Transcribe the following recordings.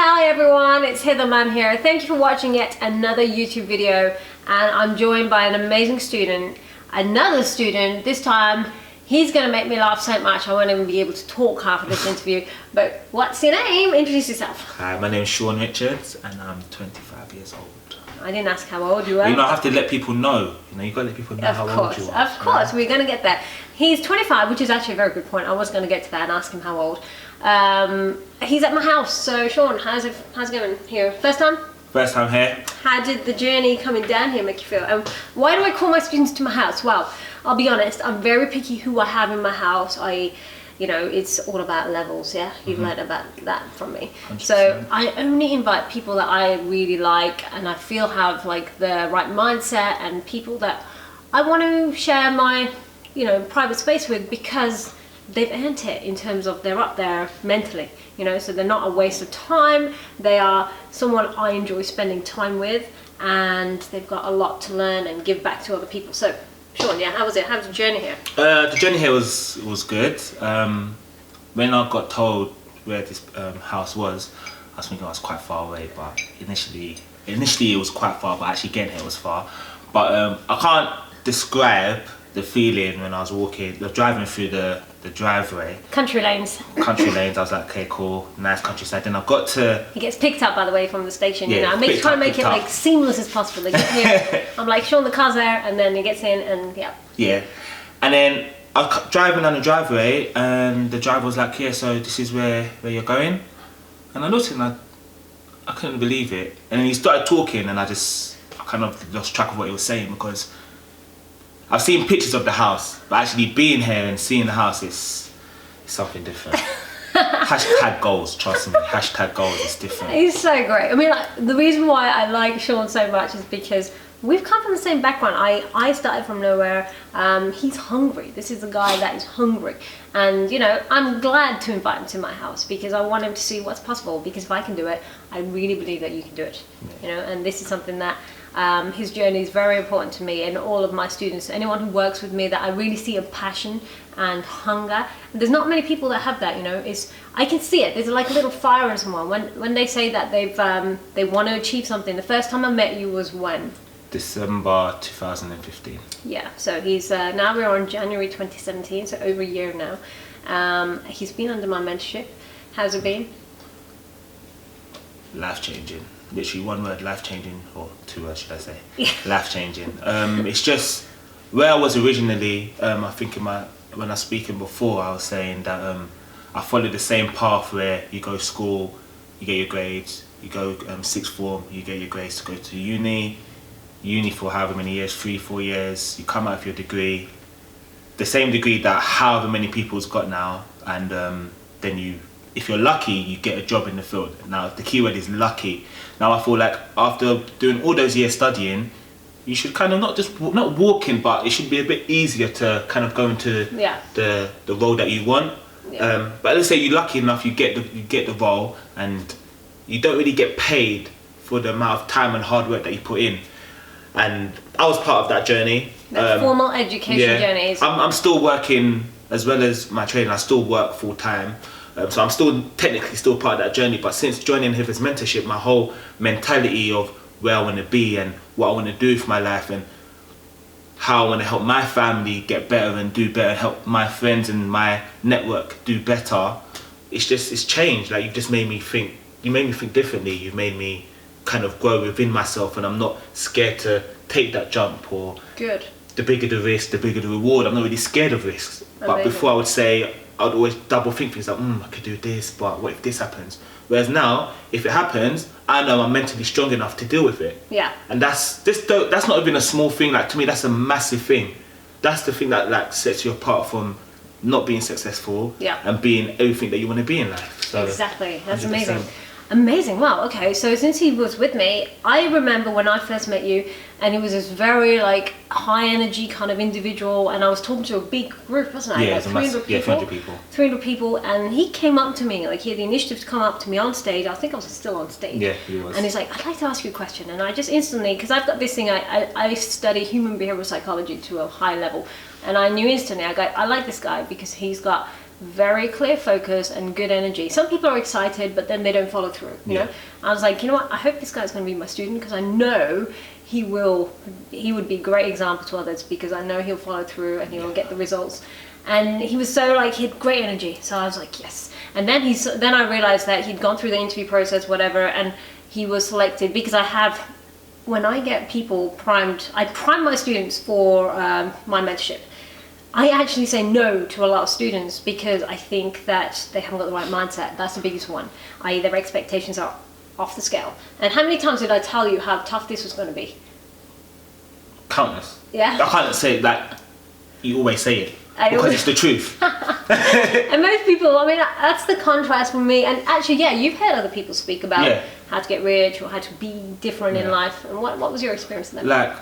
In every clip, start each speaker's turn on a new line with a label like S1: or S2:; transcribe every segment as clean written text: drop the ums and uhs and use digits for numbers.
S1: Hi everyone, it's Hither Mann here. Thank you for watching yet another YouTube video, and I'm joined by an amazing student, another student. This time he's going to make me laugh so much I won't even be able to talk half of this interview. But what's your name? Introduce yourself.
S2: Hi, my name is Sean Richards and I'm 25 years old.
S1: I didn't ask how old you were.
S2: You know, I have to let people know. You know, you got to let people know how old you are.
S1: Of course, we're going to get there. He's 25, which is actually a very good point. I was going to get to that and ask him how old. He's at my house. So Sean, how's it going here? First time?
S2: First time here.
S1: How did the journey coming down here make you feel? And why do I call my students to my house? Well, I'll be honest, I'm very picky who I have in my house. You know, it's all about levels, yeah? You've learned about that from me. 100%. So I only invite people that I really like and I feel have like the right mindset, and people that I want to share my, you know, private space with, because they've earned it in terms of they're up there mentally, you know, so they're not a waste of time. They are someone I enjoy spending time with, and they've got a lot to learn and give back to other people. So Sean, yeah, how was it? How was the journey here? The journey here
S2: was good. When I got told where this house was, I was thinking I was quite far away, but initially it was quite far, but actually getting here was far. But I can't describe the feeling when I was driving through the driveway. Country lanes. I was like, okay, cool, nice countryside. Then I got to...
S1: He gets picked up, by the way, from the station. Yeah, you know, I try to make it like seamless as possible. They get here, I'm like, Sean, the car's there, and then he gets in, and yeah. Yeah,
S2: and then I was driving down the driveway, and the driver was like, yeah, so this is where you're going? And I looked at him, I couldn't believe it. And then he started talking, and I kind of lost track of what he was saying, because I've seen pictures of the house, but actually being here and seeing the house is something different. Hashtag goals, trust me. Hashtag goals is different.
S1: He's so great. I mean, like, the reason why I like Sean so much is because we've come from the same background. I started from nowhere. He's hungry. This is a guy that is hungry. And, you know, I'm glad to invite him to my house because I want him to see what's possible. Because if I can do it, I really believe that you can do it. Yeah. You know, and this is something that his journey is very important to me and all of my students, anyone who works with me, that I really see a passion and hunger. And there's not many people that have that, you know. I can see it. There's like a little fire in someone when they say that they want to achieve something. The first time I met you was when?
S2: December 2015.
S1: Yeah, so he's now we're on January 2017, so over a year now. He's been under my mentorship. How's it been?
S2: Life-changing. Literally one word, life-changing, or two words should I say. Yeah. Life-changing. It's just where I was originally. I think when I was speaking before, I was saying that I followed the same path where you go to school, you get your grades, you go sixth form, you get your grades to go to uni for however many years, 3-4 years, you come out with your degree, the same degree that however many people's got now, and then you, if you're lucky, you get a job in the field. Now the key word is lucky. Now I feel like after doing all those years studying, you should kind of not walk in, but it should be a bit easier to kind of go into the role that you want. Yeah. But let's say you're lucky enough, you get the role, and you don't really get paid for the amount of time and hard work that you put in. And I was part of that journey.
S1: The formal education journey.
S2: I'm still working, as well as my training, I still work full time. So I'm still technically still part of that journey, but since joining Hither's mentorship, my whole mentality of where I want to be and what I want to do for my life and how I want to help my family get better and do better and help my friends and my network do better, it's changed. Like, you've just made me think, you made me think differently. You've made me kind of grow within myself, and I'm not scared to take that jump. Or
S1: good.
S2: The bigger the risk, the bigger the reward. I'm not really scared of risks. Amazing. But before, I would say, I'd always double think things like, I could do this, but what if this happens? Whereas now, if it happens, I know I'm mentally strong enough to deal with it. Yeah. And that's not even a small thing. Like, to me, that's a massive thing. That's the thing that like sets you apart from not being successful and being everything that you want to be in life. So,
S1: exactly. That's 100%. Amazing. Amazing. Wow. Okay. So since he was with me, I remember when I first met you, and he was this very like high energy kind of individual, and I was talking to a big group, wasn't I?
S2: Yeah,
S1: like 300 people.
S2: 300 people.
S1: 300 people, and he came up to me, like he had the initiative to come up to me on stage. I think I was still on stage.
S2: Yeah, he was.
S1: And he's like, I'd like to ask you a question, and I just instantly, because I've got this thing, I study human behavioral psychology to a high level, and I knew instantly, I like this guy because he's got very clear focus and good energy. Some people are excited, but then they don't follow through, you know? I was like, you know what, I hope this guy's going to be my student, because I know he would be a great example to others, because I know he'll follow through and he'll get the results. And he was so like, he had great energy. So I was like, yes. And then then I realized that he'd gone through the interview process, whatever, and he was selected because when I get people primed, I prime my students for my mentorship. I actually say no to a lot of students because I think that they haven't got the right mindset. That's the biggest one. I.e., their expectations are off the scale. And how many times did I tell you how tough this was going to be?
S2: Countless.
S1: Yeah.
S2: I can't say that you always say it because it's the truth.
S1: And most people, I mean, that's the contrast for me. And actually, yeah, you've heard other people speak about how to get rich or how to be different in life. And what was your experience then?
S2: Like,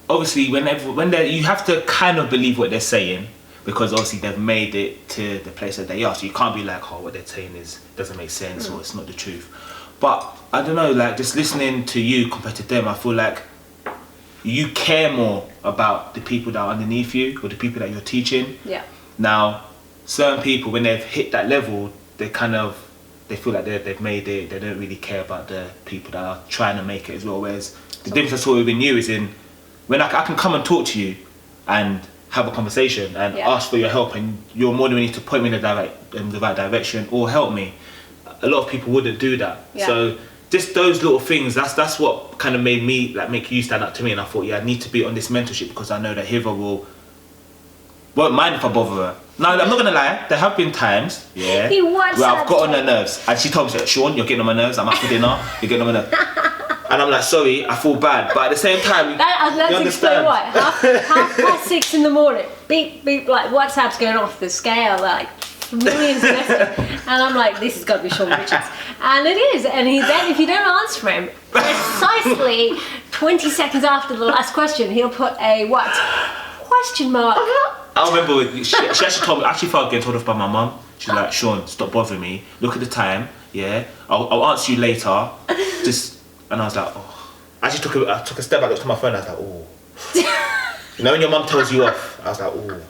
S2: obviously, when you have to kind of believe what they're saying, because obviously they've made it to the place that they are. So you can't be like, oh, what they're saying doesn't make sense or it's not the truth. But I don't know, like just listening to you compared to them, I feel like you care more about the people that are underneath you or the people that you're teaching.
S1: Yeah.
S2: Now, certain people, when they've hit that level, they feel like they've made it. They don't really care about the people that are trying to make it as well. Whereas the difference I saw within you is in when I can come and talk to you and have a conversation and ask for your help, and you're more than willing to point me in the right direction or help me. A lot of people wouldn't do that.
S1: Yeah.
S2: So just those little things, that's what kind of made me make you stand up to me, and I thought, I need to be on this mentorship because I know that Hither won't mind if I bother her. Now, I'm not gonna lie, there have been times, where I've got on her nerves, and she told me, Sean, you're getting on my nerves, I'm out for dinner, you're getting on my nerves. And I'm like, sorry, I feel bad, but at the same time,
S1: let's explain why. Half past 6 in the morning, beep, beep, like WhatsApp's going off the scale, like millions of messages, and I'm like, this has got to be Sean Richards, and it is. And then if you don't answer him precisely 20 seconds after the last question, he'll put a what? Question mark.
S2: I remember she actually told me, I actually felt getting told off by my mum. She's like, Sean, stop bothering me. Look at the time. I'll answer you later. And I was like, oh. I took a step back, looked at my phone. I was like, oh. You know when your mum tells you off, I was like, oh.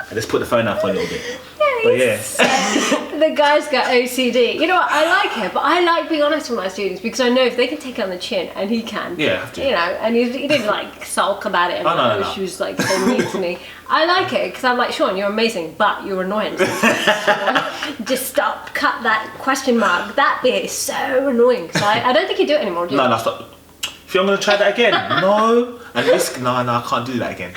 S2: I just put the phone out for a little bit. The guy's got OCD. You know what? I like it, but I like being honest with my students because I know if they can take it on the chin, and he can. Yeah, have to. You know, and he didn't like sulk about it. And she was like so mean to me. I like it because I'm like, Sean, you're amazing, but you're annoying. Just stop, cut that question mark. That bit is so annoying. So I don't think you do it anymore. Do you? No, stop. If you're gonna try that again, no. And risk, no, I can't do that again.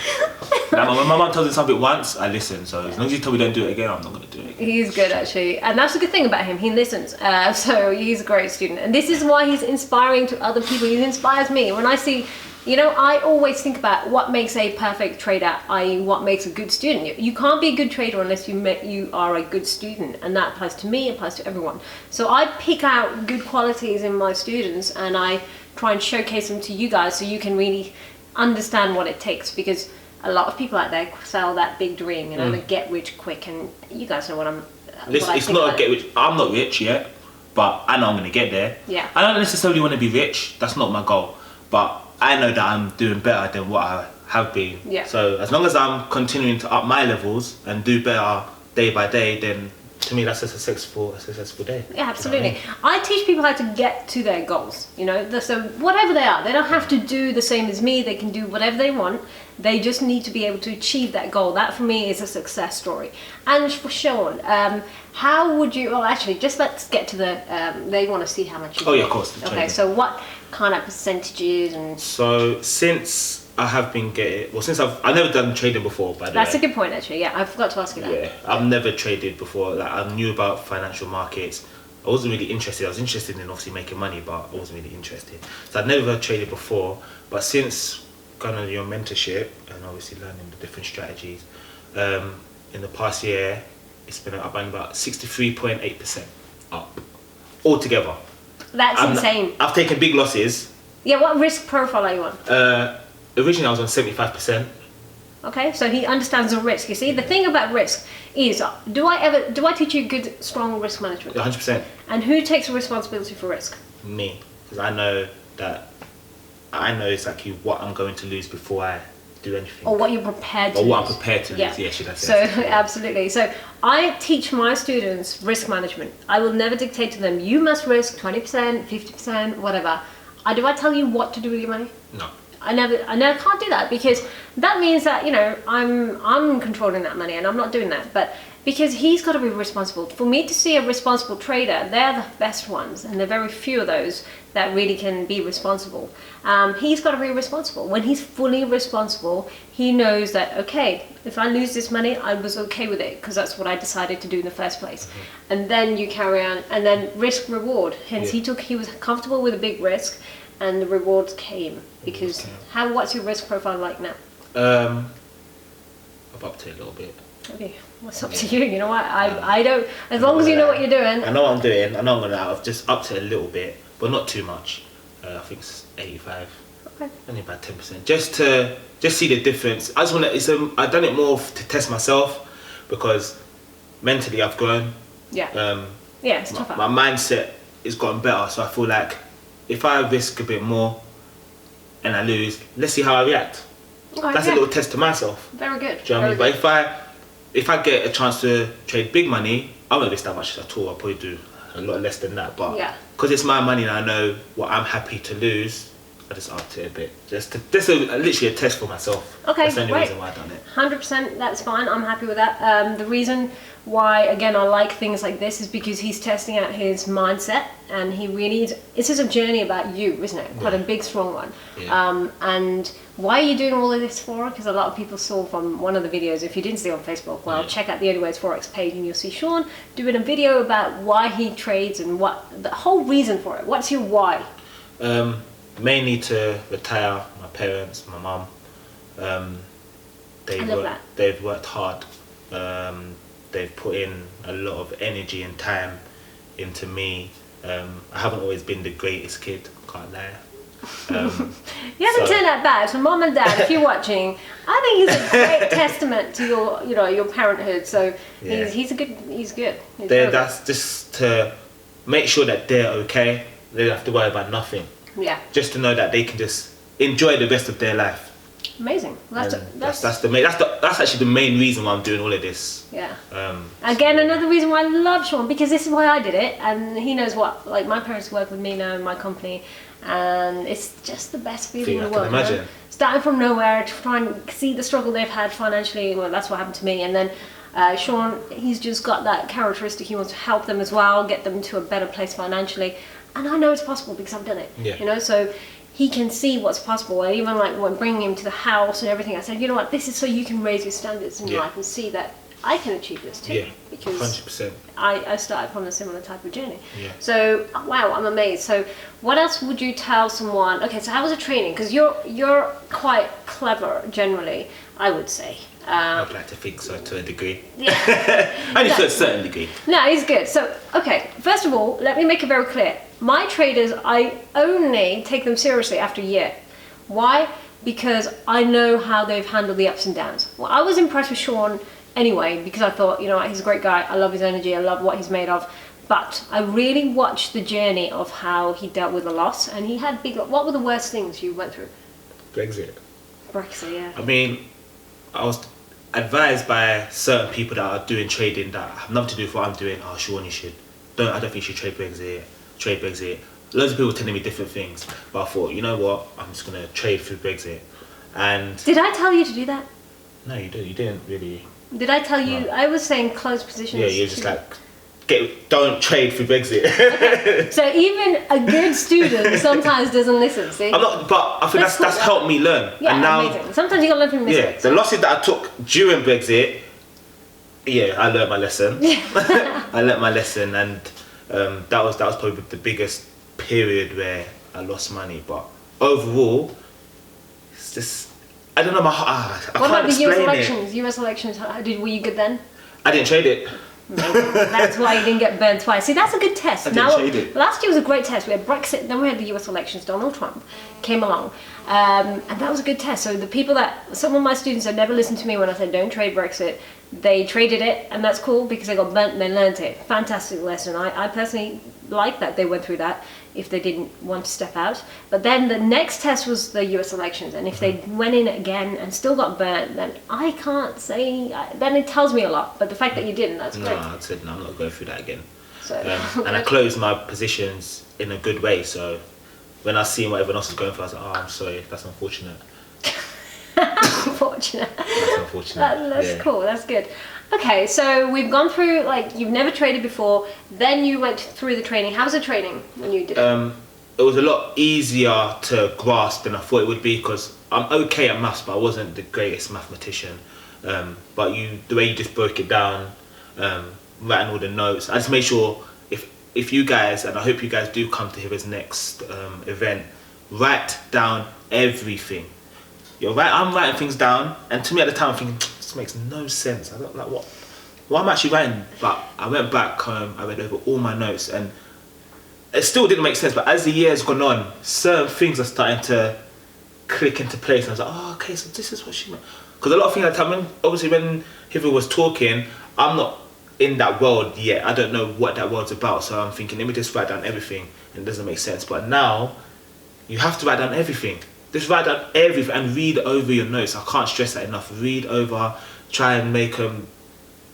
S2: Like, when my mum tells me something once, I listen. So as long as you tell me don't do it again, I'm not going to do it again. He's good actually, and that's a good thing about him. He listens, so he's a great student, and this is why he's inspiring to other people. He inspires me. When I see, I always think about what makes a perfect trader, i.e., what makes a good student. You can't be a good trader unless you are a good student, and that applies to me, applies to everyone. So I pick out good qualities in my students, and I try and showcase them to you guys, so you can really understand what it takes, because a lot of people out there sell that big dream, they get rich quick, and you guys know what I'm. It's not a get rich. I'm not rich yet, but I know I'm going to get there. Yeah. I don't necessarily want to be rich. That's not my goal, but I know that I'm doing better than what I have been. Yeah. So as long as I'm continuing to up my levels and do better day by day, then to me that's a successful day. Yeah, absolutely. I teach people how to get to their goals. So whatever they are, they don't have to do the same as me. They can do whatever they want. They just need to be able to achieve that goal. That for me is a success story. And for Sean, how would you? Well, actually, just let's get to the. They want to see how much. Oh yeah, of course. Okay, so what kind of percentages and? So since I have been since I've never done trading before, by the way. That's a good point, actually. Yeah, I forgot to ask you that. Yeah, I've never traded before. Like, I knew about financial markets. I wasn't really interested. I was interested in obviously making money, but I wasn't really interested. So I'd never traded before. But since going on your mentorship and obviously learning the different strategies, in the past year, it's been up by about 63.8% up altogether. That's insane. I've taken big losses. Yeah, what risk profile are you on? Originally I was on 75%. Okay, so he understands the risk. You see, the thing about risk is, do I teach you good, strong risk management? 100%. And who takes responsibility for risk? Me, because I know exactly what I'm going to lose before I do anything.
S1: Or what you're prepared to
S2: Or
S1: lose.
S2: what I'm prepared to lose, yeah, should I
S1: So,
S2: say.
S1: absolutely. So, I teach my students risk management. I will never dictate to them, you must risk 20%, 50%, whatever. Do I tell you what to do with your money?
S2: No.
S1: I never can't do that, because that means that, you know, I'm controlling that money, and I'm not doing that. But because he's got to be responsible. For me to see a responsible trader, they're the best ones, and there are very few of those that really can be responsible. He's got to be responsible. When he's fully responsible, he knows that, okay, if I lose this money, I was okay with it, because that's what I decided to do in the first place. Mm-hmm. And then you carry on, and then risk reward. Hence, he was comfortable with a big risk, and the rewards came. Because what's your risk profile like now?
S2: I've upped it a little bit.
S1: Okay, what's up to you? You know what? I don't. As long as you know what you're doing.
S2: I know what I'm doing. I know I'm gonna. I've just upped it a little bit, but not too much. I think it's 85.
S1: Okay.
S2: Only about 10%. Just to see the difference. I just want to. I've done it more to test myself, because mentally I've grown.
S1: Yeah. It's tougher.
S2: My mindset has gotten better, so I feel like if I risk a bit more and I lose, let's see how I react. That's a little test to myself.
S1: Very good.
S2: Do you know what I mean? But if I get a chance to trade big money, I won't risk that much at all. I'll probably do a lot less than that. But because it's my money and I know what I'm happy to lose, I just upped it a bit. Just literally a test for myself.
S1: Okay,
S2: that's the only reason why I've done it.
S1: 100%, that's fine. I'm happy with that. The reason why, again, I like things like this is because he's testing out his mindset, and he really is. It's just a journey about you, isn't it? Quite a big, strong one. Yeah. And why are you doing all of this for? Because a lot of people saw from one of the videos, if you didn't see on Facebook, well, check out the Only Ways Forex page, and you'll see Sean doing a video about why he trades and what the whole reason for it. What's your why?
S2: Mainly to retire my parents, my mum. They've worked hard. They've put in a lot of energy and time into me. I haven't always been the greatest kid, can't lie.
S1: You haven't turned out bad. So mom and dad, if you're watching, I think he's a great testament to your parenthood. So he's good.
S2: That's just to make sure that they're okay. They don't have to worry about nothing.
S1: Yeah.
S2: Just to know that they can just enjoy the rest of their life.
S1: Amazing. That's
S2: actually the main reason why I'm doing all of this.
S1: Yeah. Again, another reason why I love Sean, because this is why I did it, and he knows what. Like, my parents work with me now in my company, and it's just the best feeling in the world.
S2: I can imagine.
S1: You know? Starting from nowhere to try and see the struggle they've had financially. Well, that's what happened to me, and then Sean, he's just got that characteristic. He wants to help them as well, get them to a better place financially, and I know it's possible because I've done it.
S2: Yeah.
S1: You know, so he can see what's possible. And even like when bringing him to the house and everything, I said, you know what, this is so you can raise your standards in life and see that I can achieve this too.
S2: Yeah,
S1: because
S2: 100%.
S1: I started from a similar type of journey.
S2: Yeah.
S1: So wow, I'm amazed. So what else would you tell someone? Okay, so how was the training? Because you're quite clever generally, I would say.
S2: I'd like to think so, to a degree.
S1: Yeah.
S2: Only to a certain degree.
S1: No, he's good. So, okay, first of all, let me make it very clear. My traders, I only take them seriously after a year. Why? Because I know how they've handled the ups and downs. Well, I was impressed with Sean anyway, because I thought, you know what, he's a great guy. I love his energy. I love what he's made of. But I really watched the journey of how he dealt with the loss. And he had what were the worst things you went through?
S2: Brexit,
S1: yeah.
S2: I mean, I was advised by certain people that are doing trading that have nothing to do with what I'm doing. Oh, Sean, you should. I don't think you should trade Brexit. Loads of people telling me different things. But I thought, you know what? I'm just going to trade through Brexit. And
S1: did I tell you to do that?
S2: No, you didn't really.
S1: Did I tell you? No. I was saying close positions.
S2: Yeah, you're just like, don't trade through Brexit.
S1: Okay. So even a good student sometimes doesn't listen, see?
S2: I'm not, but I think that's helped me learn.
S1: Yeah,
S2: and now,
S1: amazing. Sometimes you gotta learn from mistakes.
S2: Yeah, the losses that I took during Brexit, I learned my lesson. I learned my lesson, and that was probably the biggest period where I lost money. But overall, it's just, I don't know, I
S1: what
S2: can't
S1: about the US
S2: elections?
S1: US elections, were you good then?
S2: I didn't trade it.
S1: That's why you didn't get burned twice. See, that's a good test. Last year was a great test. We had Brexit, then we had the US elections. Donald Trump came along, and that was a good test. So the people some of my students had never listened to me when I said don't trade Brexit. They traded it, and that's cool because they got burnt and they learned it. Fantastic lesson. I personally like that they went through that if they didn't want to step out. But then the next test was the US elections, and if they went in again and still got burnt, then I can't say, then it tells me a lot. But the fact that you didn't, that's great.
S2: No, I said, no, I'm not going through that again.
S1: So,
S2: and I closed my positions in a good way, so when I see what everyone else is going for, I was like, oh, I'm sorry, that's unfortunate.
S1: Unfortunate.
S2: That's unfortunate.
S1: That's cool. That's good. Okay, so we've gone through, like, you've never traded before. Then you went through the training. How was the training when you did it?
S2: It was a lot easier to grasp than I thought it would be because I'm okay at maths, but I wasn't the greatest mathematician. But the way you just broke it down, writing all the notes, I just made sure if you guys, and I hope you guys do come to Hither's next event, write down everything. I'm writing things down, and to me at the time I'm thinking, this makes no sense. I don't like what I'm actually writing. But I went back home, I read over all my notes, and it still didn't make sense. But as the years gone on, certain things are starting to click into place. And I was like, oh, okay, so this is what she meant. Because a lot of things at the time, obviously when Hither was talking, I'm not in that world yet. I don't know what that world's about. So I'm thinking, let me just write down everything, and it doesn't make sense. But now, you have to write down everything. Just write down everything and read over your notes. I can't stress that enough. Read over, try and make them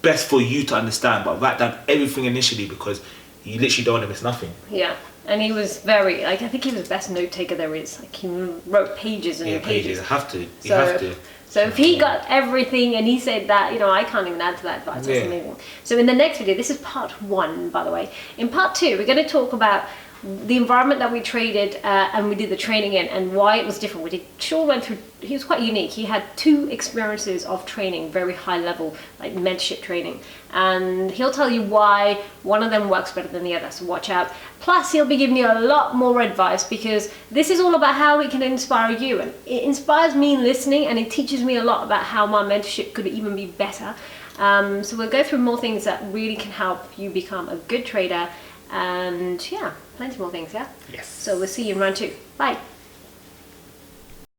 S2: best for you to understand, but write down everything initially because you literally don't want to miss nothing.
S1: Yeah, and he was very, like, I think he was the best note taker there is. Like, he wrote pages and pages.
S2: You have to. You have to.
S1: So if he got everything and he said that, I can't even add to that advice. That's amazing. So in the next video, this is part 1, by the way. In part 2, we're going to talk about the environment that we traded and we did the training in and why it was different. He was quite unique. He had 2 experiences of training, very high level, like mentorship training. And he'll tell you why one of them works better than the other, so watch out. Plus, he'll be giving you a lot more advice because this is all about how it can inspire you. And it inspires me listening, and it teaches me a lot about how my mentorship could even be better. So we'll go through more things that really can help you become a good trader. And yeah, plenty more things, yeah?
S2: Yes.
S1: So we'll see you in round 2. Bye.